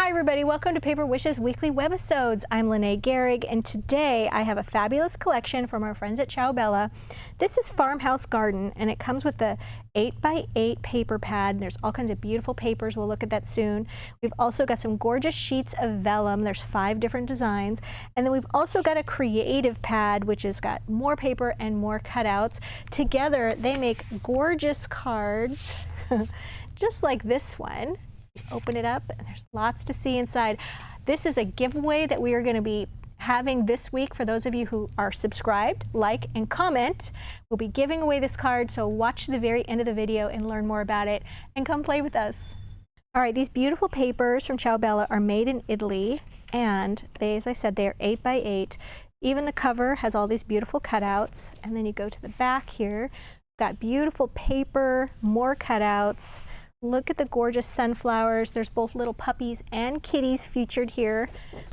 Hi everybody, welcome to Paper Wishes Weekly Webisodes. I'm Lene Gehrig, and today I have a fabulous collection from our friends at Ciao. This is Farmhouse Garden, and it comes with the 8x8 paper pad. There's all kinds of beautiful papers. We'll look at that soon. We've also got some gorgeous sheets of vellum. There's 5 different designs. And then we've also got a creative pad, which has got more paper and more cutouts. Together, they make gorgeous cards, just like this one. Open it up and there's lots to see inside. This is a giveaway that we are going to be having this week for those of you who are subscribed, like, and comment. We'll be giving away this card, so watch the very end of the video and learn more about it and come play with us. All right, these beautiful papers from Ciao are made in Italy, and they, as I said, they're 8x8. Even the cover has all these beautiful cutouts, and then you go to the back here, got beautiful paper, more cutouts. Look at the gorgeous sunflowers. There's both little puppies and kitties featured here.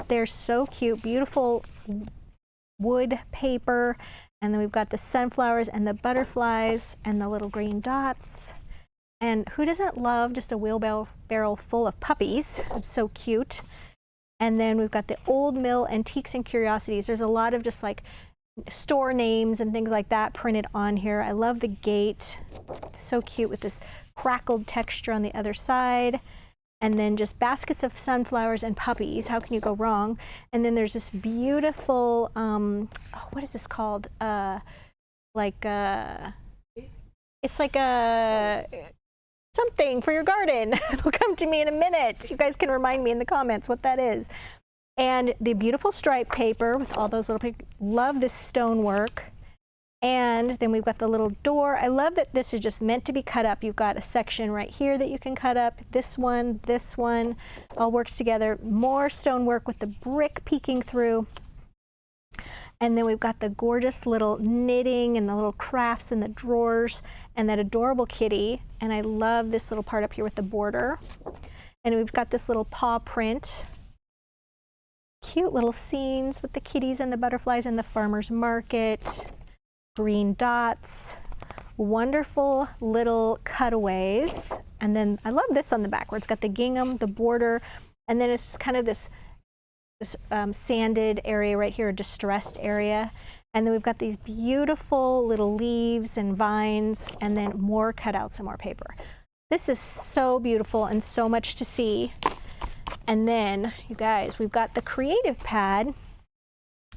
They're so cute, beautiful wood paper. And then we've got the sunflowers and the butterflies and the little green dots. And who doesn't love just a wheelbarrow full of puppies? It's so cute. And then we've got the Old Mill Antiques and Curiosities. There's a lot of just like store names and things like that printed on here. I love the gate. So cute with this crackled texture on the other side. And then just baskets of sunflowers and puppies. How can you go wrong? And then there's this beautiful, what is this called? It's like a something for your garden. It'll come to me in a minute. You guys can remind me in the comments what that is. And the beautiful striped paper with all those little pictures. Love this stonework. And then we've got the little door. I love that this is just meant to be cut up. You've got a section right here that you can cut up. This one, all works together. More stonework with the brick peeking through. And then we've got the gorgeous little knitting and the little crafts in the drawers and that adorable kitty. And I love this little part up here with the border. And we've got this little paw print. Cute little scenes with the kitties and the butterflies in the farmer's market. Green dots, wonderful little cutaways. And then I love this on the back where it's got the gingham, the border, and then it's kind of this sanded area right here, a distressed area. And then we've got these beautiful little leaves and vines, and then more cutouts and more paper. This is so beautiful and so much to see. And then, you guys, we've got the creative pad,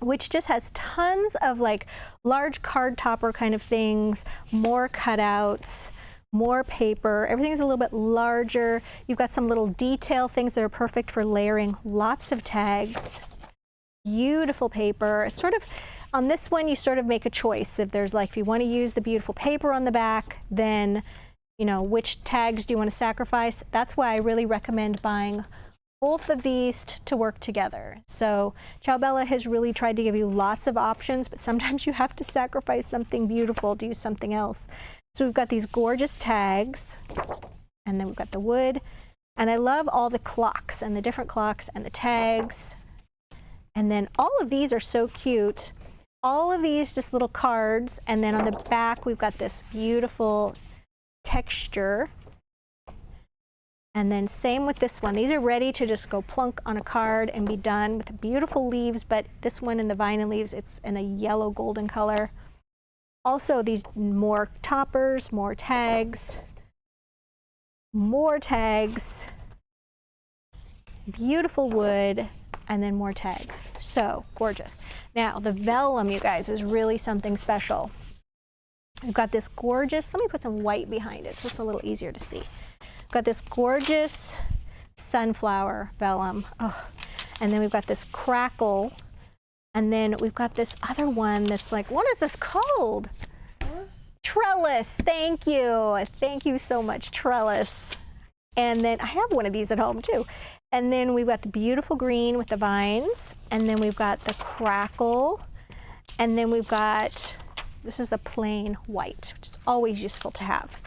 which just has tons of like large card topper kind of things, more cutouts, more paper. Everything's a little bit larger. You've got some little detail things that are perfect for layering, lots of tags, beautiful paper. Sort of on this one, you sort of make a choice. If there's like, if you want to use the beautiful paper on the back, then, you know, which tags do you want to sacrifice? That's why I really recommend buying both of these to work together. So Ciao has really tried to give you lots of options, but sometimes you have to sacrifice something beautiful to use something else. So we've got these gorgeous tags, and then we've got the wood, and I love all the clocks and the different clocks and the tags. And then all of these are so cute. All of these just little cards, and then on the back we've got this beautiful texture. And then same with this one. These are ready to just go plunk on a card and be done with beautiful leaves, but this one in the vine and leaves, it's in a yellow golden color. Also these more toppers, more tags, beautiful wood, and then more tags. So gorgeous. Now the vellum, you guys, is really something special. We've got this gorgeous, let me put some white behind it so it's a little easier to see. Got this gorgeous sunflower vellum. Oh. And then we've got this crackle. And then we've got this other one that's like, what is this called? Trellis? Trellis. Thank you. Thank you so much, trellis. And then I have one of these at home too. And then we've got the beautiful green with the vines. And then we've got the crackle. And then we've got, this is a plain white, which is always useful to have.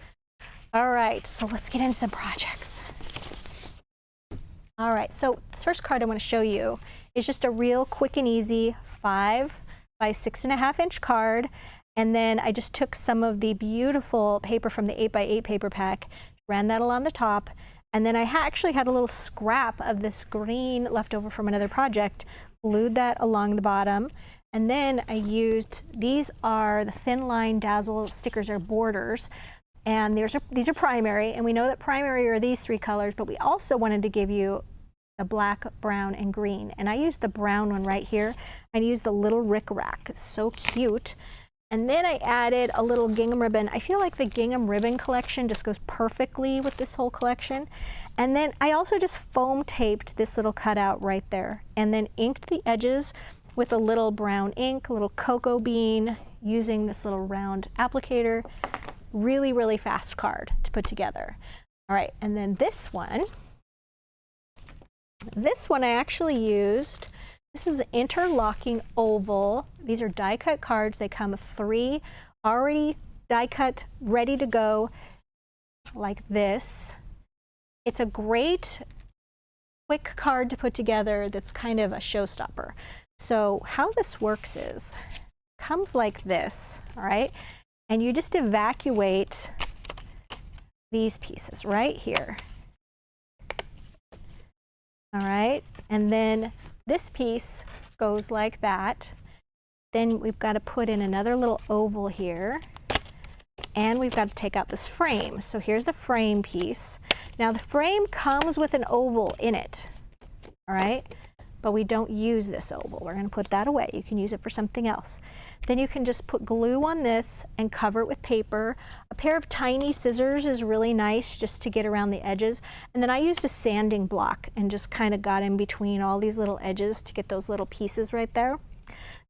All right, so let's get into some projects. All right, so this first card I want to show you is just a real quick and easy 5 by 6.5 inch card. And then I just took some of the beautiful paper from the 8x8 paper pack, ran that along the top, And then I actually had a little scrap of this green left over from another project, glued that along the bottom. And then I used, these are the thin line dazzle stickers or borders. And these are primary, and we know that primary are these three colors, but we also wanted to give you the black, brown, and green. And I used the brown one right here. I used the little rickrack. It's so cute. And then I added a little gingham ribbon. I feel like the gingham ribbon collection just goes perfectly with this whole collection. And then I also just foam taped this little cutout right there, and then inked the edges with a little brown ink, a little cocoa bean, using this little round applicator. Really, really fast card to put together. All right, and then this one I actually used, this is an interlocking oval. These are die cut cards. They come with 3 already die cut, ready to go, like this. It's a great quick card to put together that's kind of a showstopper. So how this works is, comes like this, all right? And you just evacuate these pieces right here. All right, and then this piece goes like that. Then we've got to put in another little oval here, and we've got to take out this frame. So here's the frame piece. Now the frame comes with an oval in it, all right? But we don't use this oval. We're going to put that away. You can use it for something else. Then you can just put glue on this and cover it with paper. A pair of tiny scissors is really nice just to get around the edges. And then I used a sanding block and just kind of got in between all these little edges to get those little pieces right there.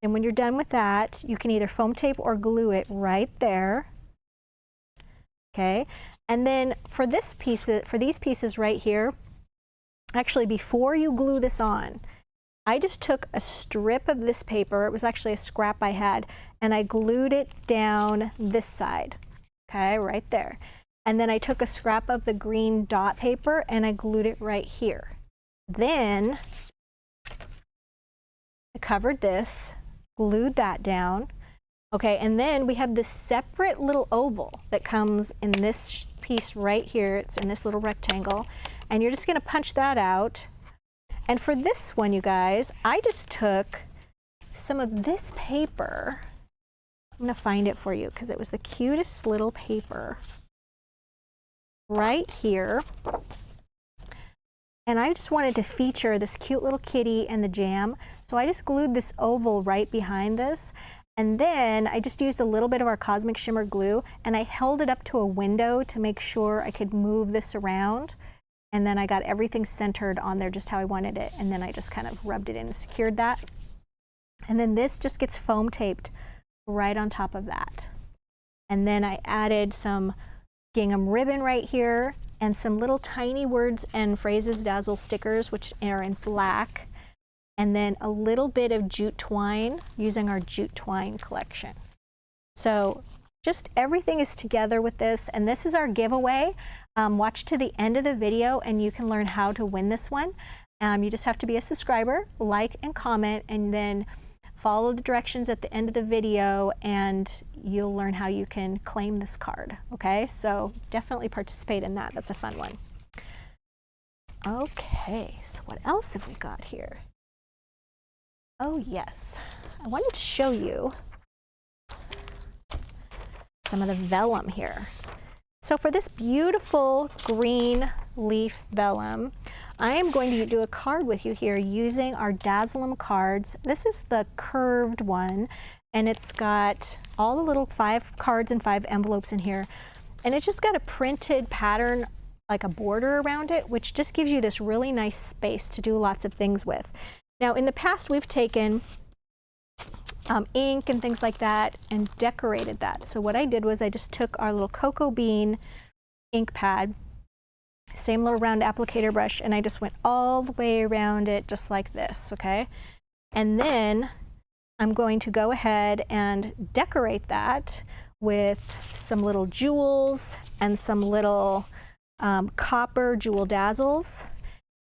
And when you're done with that, you can either foam tape or glue it right there. Okay. And then for this piece, for these pieces right here, actually before you glue this on, I just took a strip of this paper, it was actually a scrap I had, and I glued it down this side, okay, right there. And then I took a scrap of the green dot paper and I glued it right here. Then I covered this, glued that down, okay, and then we have this separate little oval that comes in this piece right here. It's in this little rectangle, and you're just gonna punch that out. And for this one, you guys, I just took some of this paper. I'm gonna find it for you because it was the cutest little paper right here. And I just wanted to feature this cute little kitty and the jam. So I just glued this oval right behind this. And then I just used a little bit of our Cosmic Shimmer glue and I held it up to a window to make sure I could move this around. And then I got everything centered on there just how I wanted it. And then I just kind of rubbed it in and secured that. And then this just gets foam taped right on top of that. And then I added some gingham ribbon right here and some little tiny words and phrases dazzle stickers, which are in black. And then a little bit of jute twine using our jute twine collection. So just everything is together with this, and this is our giveaway. Watch to the end of the video and you can learn how to win this one. You just have to be a subscriber, like and comment, and then follow the directions at the end of the video and you'll learn how you can claim this card, okay? So definitely participate in that. That's a fun one. Okay, so what else have we got here? Oh yes, I wanted to show you some of the vellum here. So for this beautiful green leaf vellum, I am going to do a card with you here using our Dazzlem cards. This is the curved one, and it's got all the little 5 cards and 5 envelopes in here. And it's just got a printed pattern, like a border around it, which just gives you this really nice space to do lots of things with. Now, in the past, we've taken ink and things like that and decorated that. So what I did was I just took our little cocoa bean ink pad, same little round applicator brush, and I just went all the way around it just like this, okay? And then I'm going to go ahead and decorate that with some little jewels and some little copper jewel dazzles.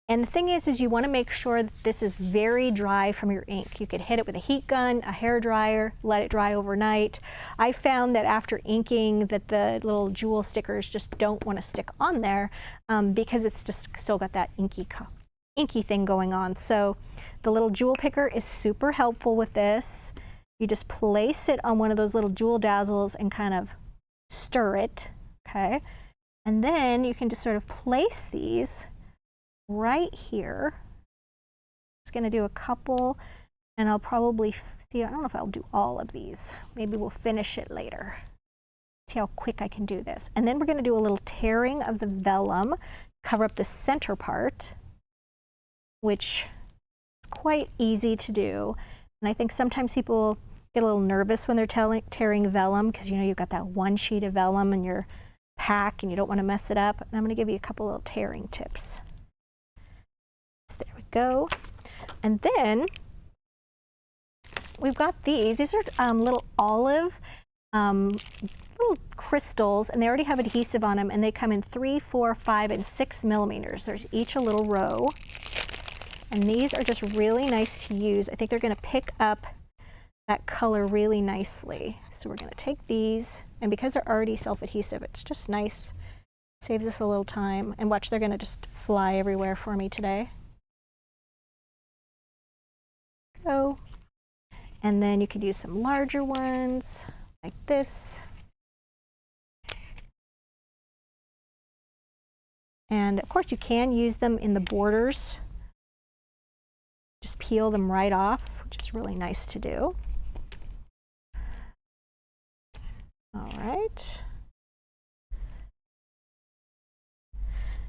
And the thing is you want to make sure that this is very dry from your ink. You could hit it with a heat gun, a hair dryer, let it dry overnight. I found that after inking that the little jewel stickers just don't want to stick on there because it's just still got that inky thing going on. So the little jewel picker is super helpful with this. You just place it on one of those little jewel dazzles and kind of stir it, okay? And then you can just sort of place these right here. It's going to do a couple, and I'll probably see, I don't know if I'll do all of these. Maybe we'll finish it later. See how quick I can do this. And then we're going to do a little tearing of the vellum, cover up the center part, which is quite easy to do. And I think sometimes people get a little nervous when they're tearing vellum because you know you've got that one sheet of vellum in your pack and you don't want to mess it up. And I'm going to give you a couple little tearing tips. So there we go. And then we've got these. These are little olive little crystals, and they already have adhesive on them, and they come in 3, 4, 5, and 6 millimeters. There's each a little row. And these are just really nice to use. I think they're going to pick up that color really nicely. So we're going to take these, and because they're already self-adhesive, it's just nice. Saves us a little time. And watch, they're going to just fly everywhere for me today. Go. And then you could use some larger ones like this. And of course you can use them in the borders. Just peel them right off, which is really nice to do. All right.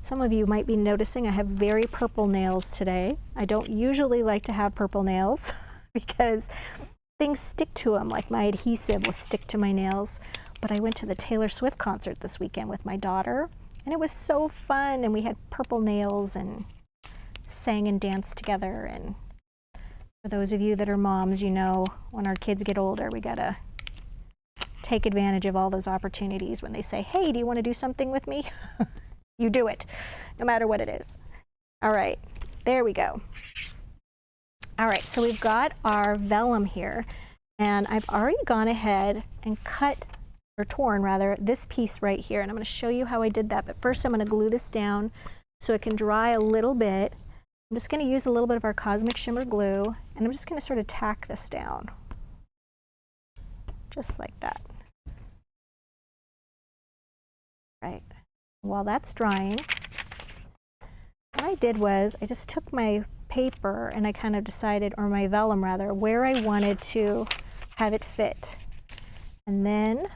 Some of you might be noticing I have very purple nails today. I don't usually like to have purple nails because things stick to them, like my adhesive will stick to my nails. But I went to the Taylor Swift concert this weekend with my daughter, and it was so fun, and we had purple nails and sang and danced together. And for those of you that are moms, you know when our kids get older, we gotta take advantage of all those opportunities when they say, hey, do you want to do something with me? You do it, no matter what it is. All right, there we go. All right, so we've got our vellum here, and I've already gone ahead and cut, or torn rather, this piece right here, and I'm going to show you how I did that. But first I'm going to glue this down so it can dry a little bit. I'm just going to use a little bit of our Cosmic Shimmer glue, and I'm just going to sort of tack this down, just like that. Right. While that's drying, what I did was I just took my paper and I kind of decided, or my vellum rather, where I wanted to have it fit. And then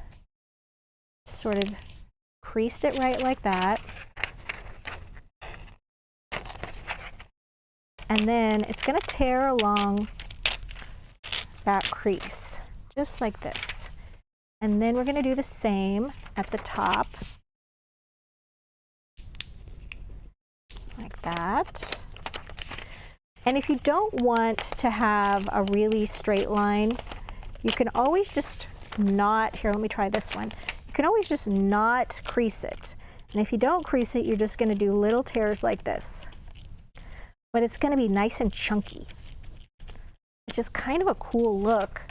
sort of creased it right like that. And then it's going to tear along that crease, just like this. And then we're going to do the same at the top. Like that. And if you don't want to have a really straight line, you can always just not, here, let me try this one. You can always just not crease it. And if you don't crease it, you're just going to do little tears like this. But it's going to be nice and chunky, which is kind of a cool look,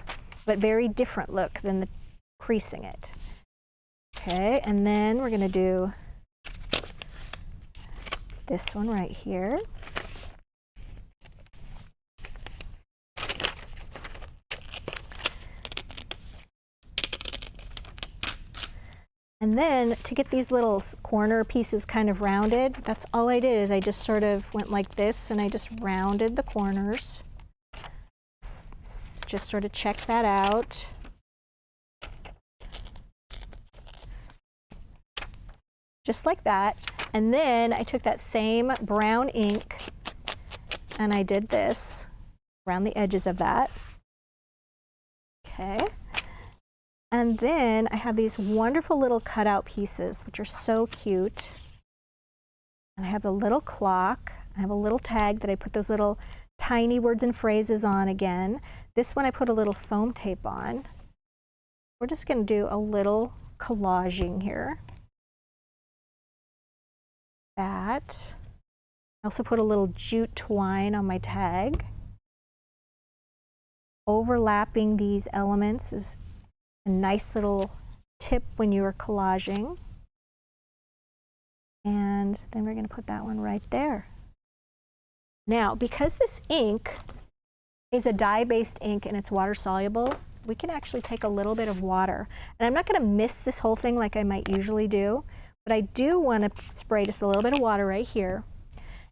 but very different look than the creasing it. Okay, and then we're going to do this one right here. And then to get these little corner pieces kind of rounded, that's all I did, is I just sort of went like this and I just rounded the corners. Just sort of check that out. Just like that. And then I took that same brown ink and I did this around the edges of that. Okay. And then I have these wonderful little cutout pieces, which are so cute. And I have the little clock. I have a little tag that I put those little tiny words and phrases on again. This one I put a little foam tape on. We're just going to do a little collaging here. That. I also put a little jute twine on my tag. Overlapping these elements is a nice little tip when you are collaging. And then we're going to put that one right there. Now, because this ink is a dye-based ink and it's water soluble, we can actually take a little bit of water. And I'm not going to mist this whole thing like I might usually do, but I do want to spray just a little bit of water right here.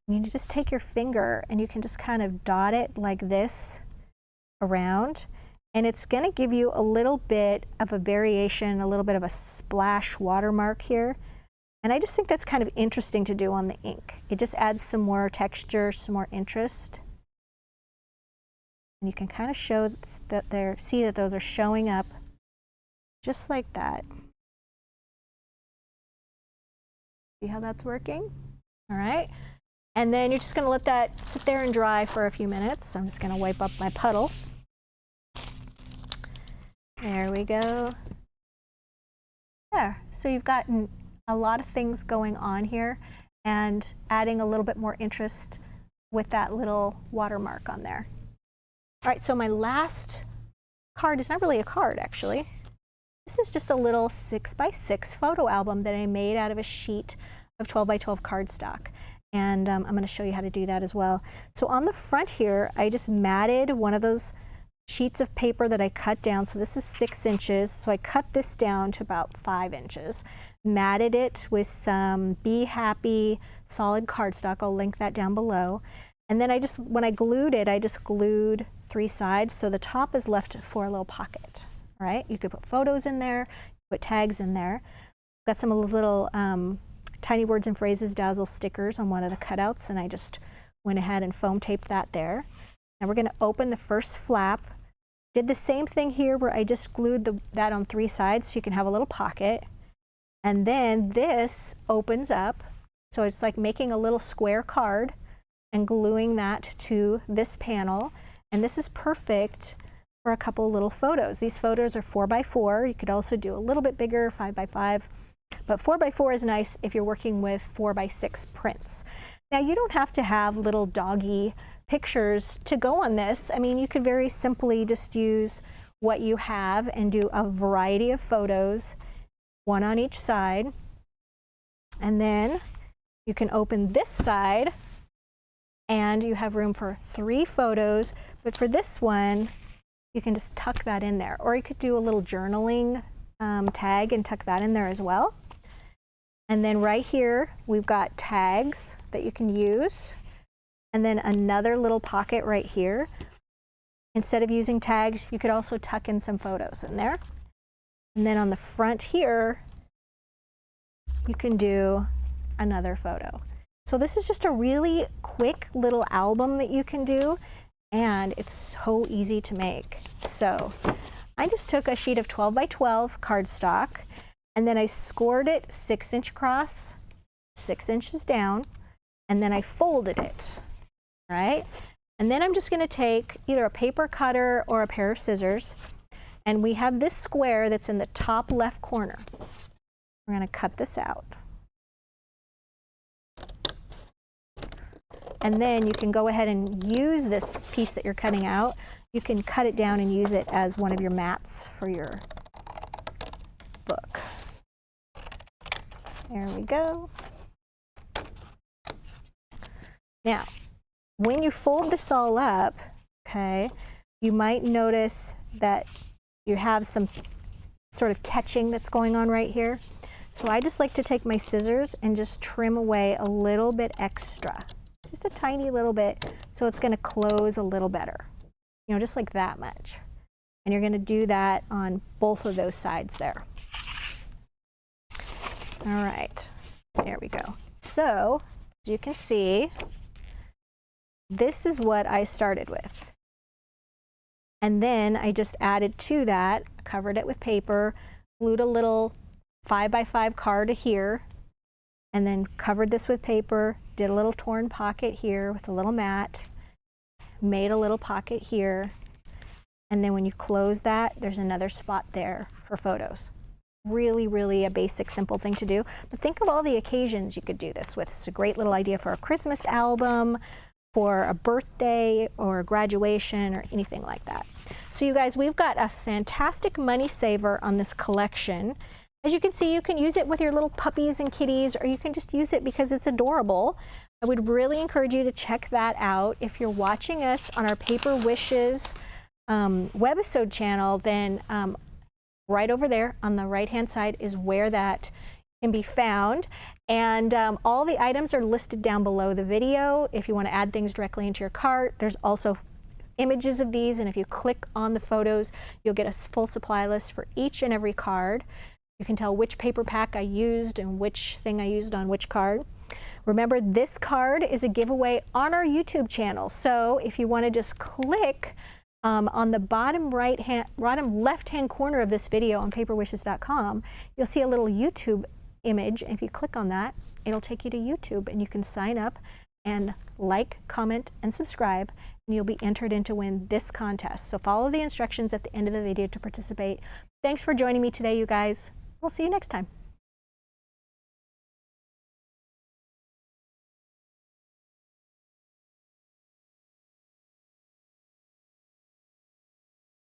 And you just take your finger and you can just kind of dot it like this around, and it's going to give you a little bit of a variation, a little bit of a splash watermark here. And I just think that's kind of interesting to do on the ink. It just adds some more texture, some more interest. And you can kind of show that see that those are showing up just like that. See how that's working? All right. And then you're just going to let that sit there and dry for a few minutes. I'm just going to wipe up my puddle. There we go. There. So you've gotten a lot of things going on here and adding a little bit more interest with that little watermark on there. All right, so my last card is not really a card, actually. This is just a little 6x6 photo album that I made out of a sheet of 12x12 cardstock. And I'm going to show you how to do that as well. So on the front here, I just matted one of those sheets of paper that I cut down. So this is 6 inches. So I cut this down to about 5 inches. Matted it with some Be Happy solid cardstock. I'll link that down below. And then when I glued it, I just glued 3 sides. So the top is left for a little pocket. All right. You could put photos in there, put tags in there. Got some of those little Tiny Words and Phrases Dazzle stickers on one of the cutouts, and I just went ahead and foam taped that there. Now we're going to open the first flap. Did the same thing here where I just glued that on 3 sides so you can have a little pocket. And then this opens up, so it's like making a little square card and gluing that to this panel. And this is perfect for a couple little photos. These photos are 4x4. You could also do a little bit bigger, 5x5. But 4x4 is nice if you're working with 4x6 prints. Now you don't have to have little doggy pictures to go on this. I mean, you could very simply just use what you have and do a variety of photos, 1 on each side. And then you can open this side and you have room for 3 photos. But for this one, you can just tuck that in there. Or you could do a little journaling tag and tuck that in there as well. And then right here, we've got tags that you can use. And then another little pocket right here. Instead of using tags, you could also tuck in some photos in there. And then on the front here, you can do another photo. So this is just a really quick little album that you can do, and it's so easy to make. So I just took a sheet of 12x12 cardstock, and then I scored it 6 inch across, 6 inches down, and then I folded it, right? And then I'm just going to take either a paper cutter or a pair of scissors, and we have this square that's in the top left corner. We're going to cut this out. And then you can go ahead and use this piece that you're cutting out. You can cut it down and use it as one of your mats for your book. There we go. Now, when you fold this all up, okay, you might notice that you have some sort of catching that's going on right here. So I just like to take my scissors and just trim away a little bit extra. Just a tiny little bit, so it's going to close a little better. You know, just like that much. And you're going to do that on both of those sides there. All right, there we go. So, as you can see, this is what I started with. And then I just added to that, covered it with paper, glued a little 5x5 card here, and then covered this with paper, did a little torn pocket here with a little mat, made a little pocket here, and then when you close that, there's another spot there for photos. really, really a basic, simple thing to do. But think of all the occasions you could do this with. It's a great little idea for a Christmas album, for a birthday or a graduation or anything like that. So you guys, we've got a fantastic money saver on this collection. As you can see, you can use it with your little puppies and kitties, or you can just use it because it's adorable. I would really encourage you to check that out. If you're watching us on our Paper Wishes webisode channel, then right over there on the right-hand side is where that can be found. And all the items are listed down below the video. If you want to add things directly into your cart, there's also images of these, and if you click on the photos, you'll get a full supply list for each and every card. You can tell which paper pack I used and which thing I used on which card. Remember, this card is a giveaway on our YouTube channel. So if you want to just click on the bottom left-hand corner of this video on paperwishes.com, you'll see a little YouTube image. If you click on that, it'll take you to YouTube, and you can sign up and like, comment, and subscribe, and you'll be entered in to win this contest. So follow the instructions at the end of the video to participate. Thanks for joining me today, you guys. We'll see you next time.